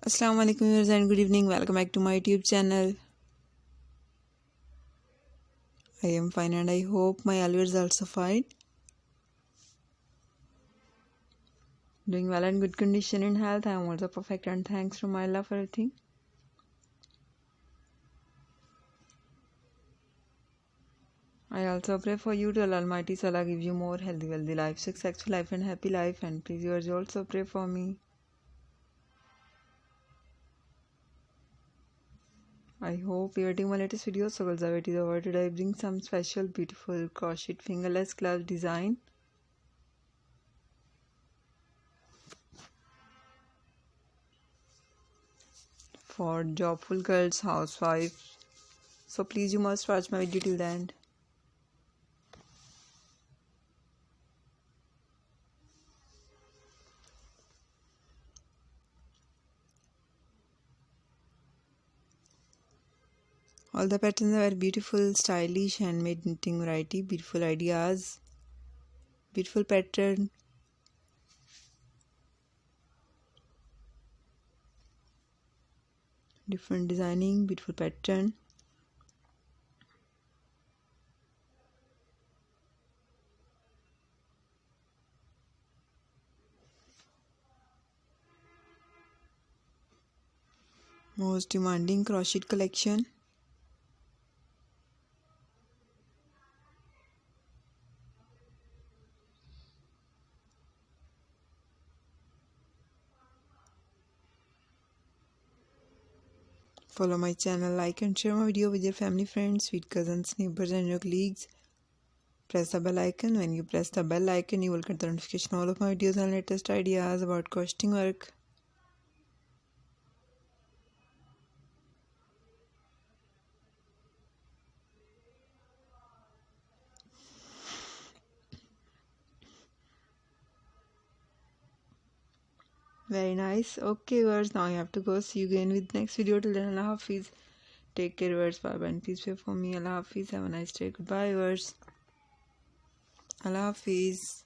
Assalamu alaikum viewers and good evening. Welcome back to my YouTube channel. I am fine and I hope my viewers also fine. Doing well and good condition in health. I am also perfect and thanks to my Allah for everything. I also pray for you to Allah Almighty Allah give you more healthy, wealthy life, successful life and happy life, and please viewers also pray for me. I hope you are watching my latest video. So over today I bring some special beautiful crochet fingerless gloves design. For jobful girls, housewives. So please you must watch my video till the end. All the patterns are beautiful, stylish, handmade knitting variety, beautiful ideas, beautiful pattern. Different designing, beautiful pattern. Most demanding crochet collection. Follow my channel, like and share my video with your family, friends, sweet cousins, neighbors and your colleagues. Press the bell icon. When you press the bell icon, you will get the notification all of my videos and latest ideas about crocheting work. Very nice. Okay viewers, now I have to go. See you again with next video. Till then, Allah Hafiz. Take care viewers. Bye bye and please pray for me. Allah Hafiz. Have a nice day. Goodbye viewers. Allah Hafiz.